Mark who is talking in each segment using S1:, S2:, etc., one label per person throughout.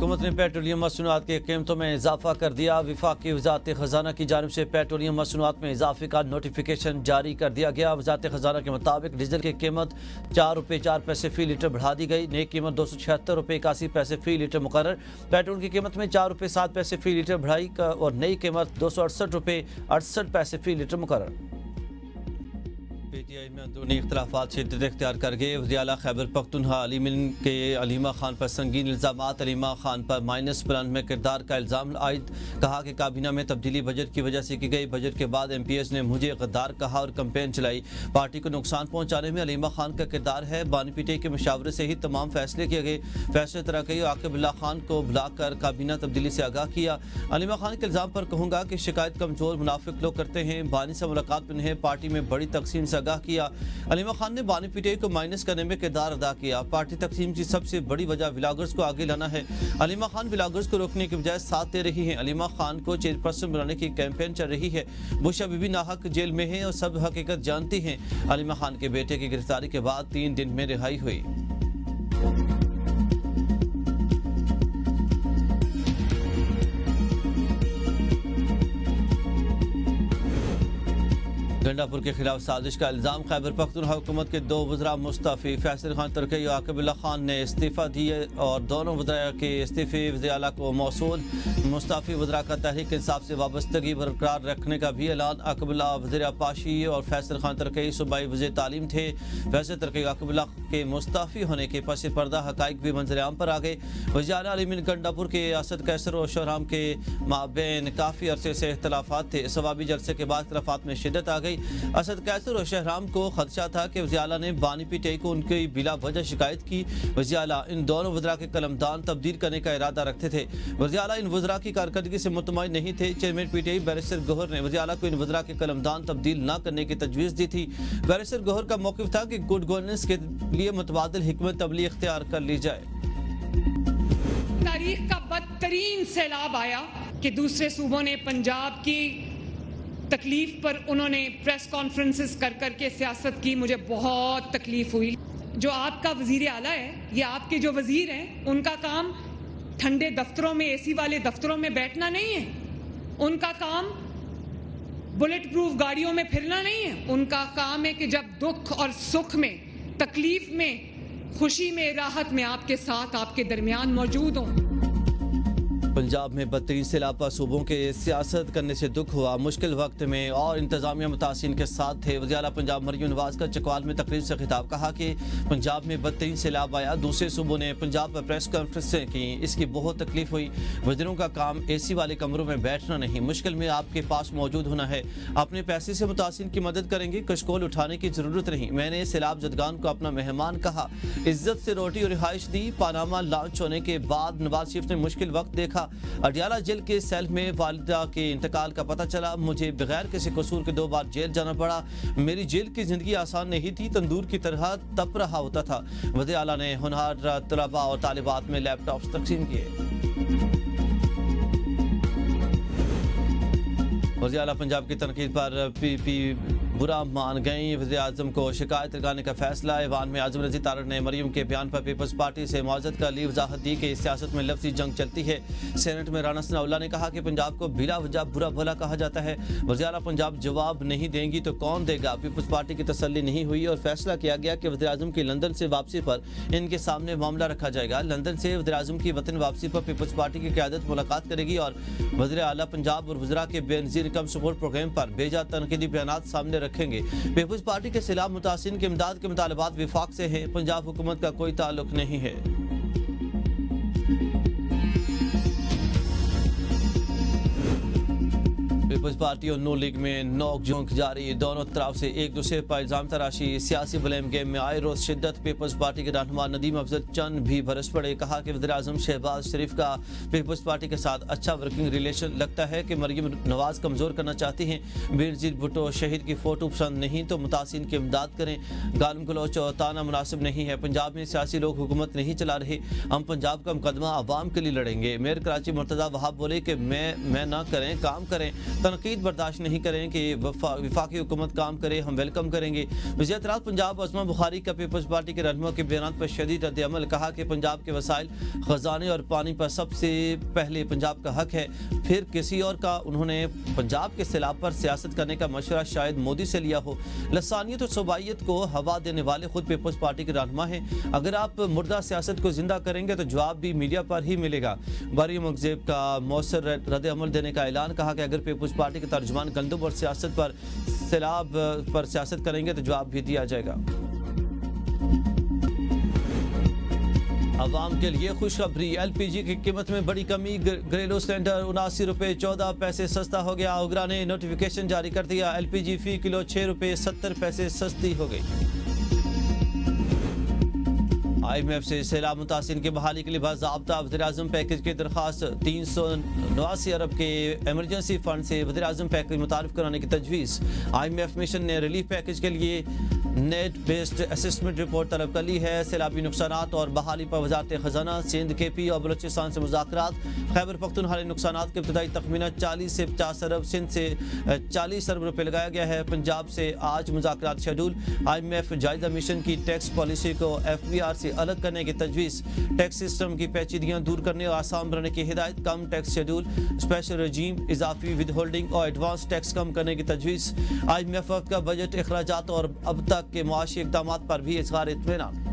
S1: हुकूमत ने पेट्रोलियम मसनूआत की कीमतों में इजाफा कर दिया। वफाकी वजारत खजाना की जानिब से पेट्रोलियम मसनूआत में इजाफे का नोटिफिकेशन जारी कर दिया गया। वजारत खजाना के मुताबिक डीजल की कीमत 4 रुपये 4 पैसे फी लीटर बढ़ा दी गई। नई कीमत 276 रुपये 81 पैसे फी लीटर मुकर्रर। पेट्रोल की कीमत में 4 रुपये 7 पैसे फी लीटर बढ़ाई और नई कीमत 268 रुपये 68 पैसे फी लीटर मुकर्रर। पीटीआई में अंदरूनी इख्तलाफात शिद्दत इख्तियार कर गए। वज़ीर आला खैबर पख्तूनख्वा अलीमिन के अलीमा खान पर संगीन इल्ज़ामात। अलीमा खान पर माइनस प्लान में किरदार का इल्ज़ाम आयद। कहा कि काबीना में तब्दीली बजट की वजह से की गई। बजट के बाद MPS ने मुझे गद्दार कहा और कैंपेन चलाई। पार्टी को नुकसान पहुँचाने में अलीमा खान का किरदार है। बानी पीटीआई के मशावरे से ही तमाम फैसले किए गए। फैसले तरक्की आकिबुल्लाह खान को बुलाकर काबीना तब्दीली से आगाह किया। अलीमा खान के इल्ज़ाम पर कहूँगा कि शिकायत कमज़ोर मुनाफिक लोग करते हैं। बानी से मुलाकात में उन्हें पार्टी में बड़ी तकसीम से आगाह किया। अलीमा खान ने बानी पीटीआई को माइनस करने में किरदार अदा किया। पार्टी तकसीम की सबसे बड़ी वजह व्लॉगर्स को आगे लाना है। अलीमा खान व्लॉगर्स को रोकने के बजाय साथ दे रही हैं। अलीमा खान को चेयरपर्सन बनाने की कैंपेन चल रही है। बुशा बीबी नाहक जेल में है और सब हकीकत जानती हैं। अलीमा खान के बेटे की गिरफ्तारी के बाद 3 दिन में रिहाई हुई। गंडापुर के खिलाफ साजिश का इल्ज़ाम। खैबर पख्तूनख्वा हुकूमत के 2 वज़रा मुस्तफ़ी। फैसल खान तरकई और आकिबुल्लाह खान ने इस्तीफ़ा दिए और दोनों वज़रा के इस्तीफ़े वज़ीर आला को मौसूल। मुस्तफ़ी वज़रा का तहरीक इंसाफ से वाबस्तगी बरकरार रखने का भी ऐलान। आकिबुल्लाह वज़ीर आपाशी और फैसल खान तरकई सूबाई वज़ीर तालीम थे। फैसल तरकई आकिबुल्लाह के मुस्तफ़ी होने के पस पर्दा हक़ाइक़ भी मंजर-ए-आम पर आ गए। वज़ीर आला अलीमिन गंडापुर के असद कैसर और शहराम के माबैन काफ़ी अरसे से इख्तलाफात थे। सवाबी जलसे के बाद इख्तलाफात में शिद्दत आ गई। असद कैसर और शहराम को खदशा था कि वज़ीर आला ने बानी पीटीआई को उनकी बिला वजह शिकायत की। वज़ीर आला इन दोनों वज़रा के कलमदान तब्दील करने का इरादा रखते थे। वज़ीर आला इन वज़रा की कारकर्दगी से मुतमईन नहीं थे। चेयरमैन पीटीआई बैरिस्टर गौहर ने वज़ीर आला को इन वज़रा के कलमदान तब्दील न करने की तजवीज़ दी थी। बैरिस्टर गौहर का मौक़िफ़ था कि गुड गवर्नेंस के लिए मुतबादिल हिकमत अमली इख्तियार कर ली जाए।
S2: तारीख का बदतरीन सैलाब आया कि दूसरे सूबों ने पंजाब की तकलीफ पर उन्होंने प्रेस कॉन्फ्रेंसेस कर करके सियासत की। मुझे बहुत तकलीफ हुई। जो आपका वज़ीर आला है, ये आपके जो वज़ीर हैं, उनका काम ठंडे दफ्तरों में, AC वाले दफ्तरों में बैठना नहीं है। उनका काम बुलेट प्रूफ गाड़ियों में फिरना नहीं है। उनका काम है कि जब दुख और सुख में, तकलीफ में, खुशी में, राहत में आपके साथ, आपके दरमियान मौजूद हों।
S1: पंजाब में बदतरीन से लापा सूबों के सियासत करने से दुख हुआ। मुश्किल वक्त में और इंतजामिया मुतासिन के साथ थे। वज़ीर आला पंजाब मरियम नवाज का चकवाल में तकरीर से खिताब। कहा कि पंजाब में बदतरीन सैलाब आया। दूसरे सूबों ने पंजाब पर प्रेस कॉन्फ्रेंसें की। इसकी बहुत तकलीफ हुई। वज़ीरों का काम AC वाले कमरों में बैठना नहीं। मुश्किल में आपके पास मौजूद होना है। अपने पैसे से मुतासिन की मदद करेंगे। कशकोल उठाने की जरूरत नहीं। मैंने सैलाब जदगान को अपना मेहमान कहा। इज्जत से रोटी और रिहाइश दी। पानामा लॉन्च होने के बाद नवाज शरीफ ने मुश्किल वक्त देखा। अडियाला जेल के सेल में वालिदा के इंतकाल का पता चला। मुझे बगैर किसी कसूर के 2 बार जेल जाना पड़ा। मेरी जेल की जिंदगी आसान नहीं थी। तंदूर की तरह तप रहा होता था। वज़ीर आला ने होनहार तलबा और तालिबात में लैपटॉप तकसीम किए। वज़ीर आला पंजाब की तनकीद पर PP बुरा मान गई। वज़ीर आज़म को शिकायत लगाने का फैसला। ईवान में आज़म रज़ी तारड़ ने मरियम के बयान पर पीपल्स पार्टी से मुआवज़त का ली वजाहत दी कि सियासत में लफ्ज़ी जंग चलती है। सेनेट में राना सनाउल्लाह ने कहा कि पंजाब को बिला वजह बुरा भला कहा जाता है। वज़ीर आला पंजाब जवाब नहीं देंगी तो कौन देगा। पीपल्स पार्टी की तसल्ली नहीं हुई और फैसला किया गया कि वज़ीर आज़म की लंदन से वापसी पर इनके सामने मामला रखा जाएगा। लंदन से वज़ीर आज़म की वतन वापसी पर पीपल्स पार्टी की क़यादत मुलाकात करेगी और वज़ीर आला पंजाब और वज़रा के बेनज़ीर इनकम सपोर्ट प्रोग्राम पर बेजा तनकीदी बयानात सामने रखेंगे। पीपल्स पार्टी के खिलाफ मुतासिन के इमदाद के मुतालबात विफाक से हैं। पंजाब हुकूमत का कोई ताल्लुक नहीं है। पीपल्स पार्टी और नून लीग में नोक झोंक जारी। दोनों तरफ से एक दूसरे पर इल्जाम तराशी। सियासी ब्लेम गेम में आए रोज शिद्दत। पीपल्स पार्टी के रहनुमा नदीम अफजल चंद भी बरस पड़े। कहा कि वज़ीर आज़म शहबाज शरीफ का पीपल्स पार्टी के साथ अच्छा वर्किंग रिलेशन। लगता है कि मरियम नवाज कमज़ोर करना चाहती हैं। बेनज़ीर भुट्टो शहीद की फ़ोटो पसंद नहीं तो मुतासिन की इमदाद करें। गालिम गलौच और ताना मुनासिब नहीं है। पंजाब में सियासी लोग हुकूमत नहीं चला रहे। हम पंजाब का मुकदमा आवाम के लिए लड़ेंगे। मेयर कराची मुर्तज़ा वहाब बोले कि मैं ना करें, काम करें। तनकीद बर्दाश्त नहीं करें कि वफाकी हुकूमत काम करे, हम वेलकम करेंगे। वज़ीर-ए-आला पंजाब अज़मा बुखारी का पीपल्स पार्टी के रहनुमा के बयान पर शदीद रद्द-ए-अमल। कहा कि पंजाब के वसाइल, खजाने और पानी पर सबसे पहले पंजाब का हक है, फिर किसी और का। उन्होंने पंजाब के सैलाब पर सियासत करने का मशवरा शायद मोदी से लिया हो। लसानियत और सूबाइयत को हवा देने वाले खुद पीपल्स पार्टी के रहनुमा हैं। अगर आप मुर्दा सियासत को जिंदा करेंगे तो जवाब भी मीडिया पर ही मिलेगा। बारी मुगजेब का मौसर रद्द-ए-अमल देने का ऐलान। कहा कि अगर पीपल्स पार्टी के तर्जुमान गंदम और सियासत पर सैलाब पर सियासत करेंगे तो जवाब भी दिया जाएगा। अवाम के लिए खुशखबरी, LPG की कीमत में बड़ी कमी। घरेलू सिलेंडर 79 रुपये 14 पैसे सस्ता हो गया। ओगरा ने नोटिफिकेशन जारी कर दिया। LPG फी किलो 6 रुपये 70 पैसे सस्ती हो गई। IMF से सैलाब मुतासिर की बहाली के लिए बाज़ाब्ता वज़ीर-ए-आज़म पैकेज की दरख्वास्त। 389 अरब के एमरजेंसी फंड से वज़ीर-ए-आज़म पैकेज मुतारिफ कराने की तजवीज़। IMF मिशन ने रिलीफ पैकेज के लिए नेट बेस्ड असेसमेंट रिपोर्ट तलब कर ली है। सैलाबी नुकसानात और बहाली पर वज़ारत ख़जाना, सिंध, KP और बलूचिस्तान से मुज़ाकरात। खैबर पख्तूनख्वा नुकसानात के इब्तदाई तखमीना 40 से 50 अरब, सिंध से 40 अरब रुपये लगाया गया है। पंजाब से आज मुज़ाकरात शेड्यूल। IMF जायज़ा मिशन की टैक्स पॉलिसी को FBR से अलग करने की तजवीज़। टैक्स सिस्टम की पेचीदगियाँ दूर करने और आसान बनाने की हिदायत। कम टैक्स शेड्यूल, स्पेशल रजीम, इजाफी विद होल्डिंग और एडवांस टैक्स कम करने की तजवीज़। IMF का बजट अखराजात और अब तक के मुआशी इक़दामात पर भी इज़हार इत्मीनान।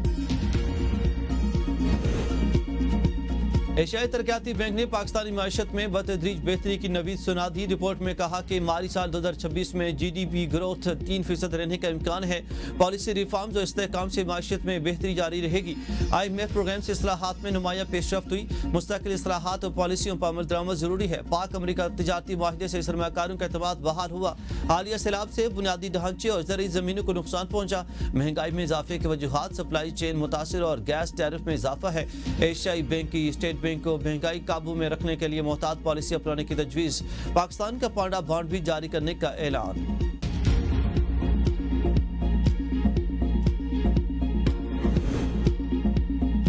S1: एशियाई तरक्याती बैंक ने पाकिस्तानी माशत में बतदरीज बेहतरी की नवीद सुना दी। रिपोर्ट में कहा कि माली साल 2026 में GDP ग्रोथ 3% रहने का इम्कान है। पॉलिसी रिफॉर्म्स और इस्तेहकाम से माशत में बेहतरी जारी रहेगी। IMF प्रोग्राम से इस्लाहात में नुमाया पेशरफ्त हुई। मुस्तकिल इस्लाहात और पॉलिसियों पर अमल दरामद जरूरी है। पाक अमरीका तजारती माहदे से सरमाकारों का एतमाद बहाल हुआ। हालिया सैलाब से बुनियादी ढांचे और ज़रूरी ज़मीनों को नुकसान पहुंचा। महंगाई में इजाफे की वजूहात, सप्लाई चेन मुतासर और गैस टैरिफ में इजाफा है। एशियाई बैंक की स्टेट बैंक को महंगाई काबू में रखने के लिए मोहतात पॉलिसी अपनाने की तजवीज़। पाकिस्तान का पांडा बॉन्ड भी जारी करने का ऐलान।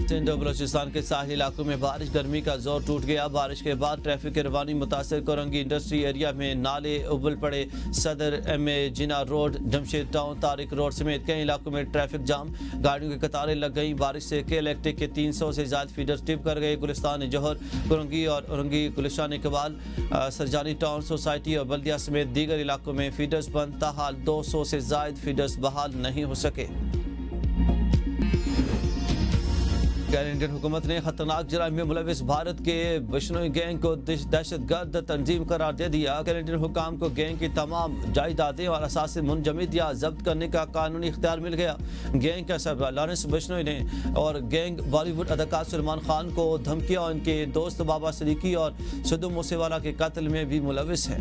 S1: सिंध और बलूचिस्तान के साहिल इलाकों में बारिश, गर्मी का जोर टूट गया। बारिश के बाद ट्रैफिक की रवानी मुतासर। कोरंगी इंडस्ट्री एरिया में नाले उबल पड़े। Saddar MA Jinnah road, Jamshed town, Tariq road समेत कई इलाकों में ट्रैफिक जाम, गाड़ियों की कतारें लग गई। बारिश से के इलेक्ट्रिक के 300 से ज्यादा फीडर टिप कर गए। गुलिस्तान जौहर, कोरंगी और औरंगी, गुलिस्तान इकबाल, सरजानी टाउन सोसाइटी और बल्दिया समेत दीगर इलाकों में फीडर्स बंद। ताहाल 200 से ज्यादा फीडर्स बहाल नहीं हो सके। कैनेडियन हुकूमत ने खतरनाक जराइम में मुलविस भारत के बिश्नोई गैंग को दहशतगर्द तंजीम करार दे दिया। कैनेडियन हुकाम को गैंग की तमाम जायदादें और असासे मुंजमद या जब्त करने का कानूनी इख्तियार मिल गया। गैंग का सरबराह लॉरेंस बिश्नोई ने और गैंग बॉलीवुड अदाकार सलमान खान को धमकियां और उनके दोस्त बाबा सदीकी और सिद्धू मूसेवाला के कत्ल में भी मुलविस है।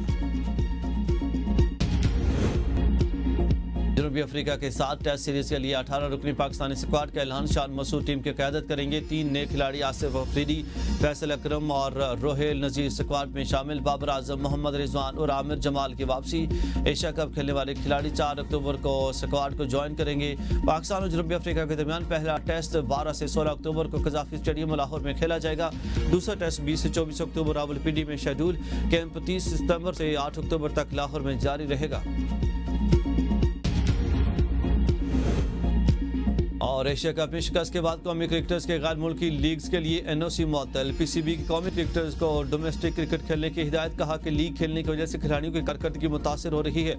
S1: जनूबी अफ्रीका के साथ टेस्ट सीरीज के लिए 18 रुकनी पाकिस्तानी स्क्वाड का ऐलान। शान मसूद टीम की क़यादत करेंगे। 3 नए खिलाड़ी आसिफ अफरीदी, फैसल अकरम और रोहेल नज़ीर स्क्वाड में शामिल। बाबर आजम, मोहम्मद रिजवान और आमिर जमाल की वापसी। एशिया कप खेलने वाले खिलाड़ी 4 अक्टूबर को स्क्वाड को ज्वाइन करेंगे। पाकिस्तान और जनूबी अफ्रीका के दरमियान पहला टेस्ट 12 से 16 अक्टूबर को कज़ाफ़ी स्टेडियम लाहौर में खेला जाएगा। दूसरा टेस्ट 20 से 24 अक्टूबर रावलपिंडी में शेड्यूल। कैंप 30 सितंबर से 8 अक्टूबर तक लाहौर में जारी रहेगा। और एशिया कप में शिकस्त के बाद कौमी क्रिकेटर्स के गैर मुल्की लीग्स के लिए NOC मुअत्तल। PCB की कौमी क्रिकेटर्स को डोमेस्टिक क्रिकेट खेलने की हिदायत। कहा कि लीग खेलने की वजह से खिलाड़ियों की कारकर्दगी मुतासर हो रही है।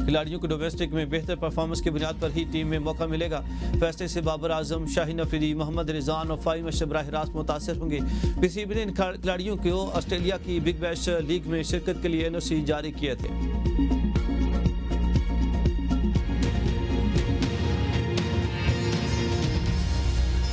S1: खिलाड़ियों को डोमेस्टिक में बेहतर परफॉर्मेंस की बुनियाद पर ही टीम में मौका मिलेगा। फैसले से बाबर आजम, शाहीन अफरीदी, मोहम्मद रिजवान और फ़ाहिम अशरफ बराह रास्त मुतासर होंगे। PCB ने इन खिलाड़ियों को ऑस्ट्रेलिया की बिग बैश लीग में शिरकत के लिए NOC जारी किए थे।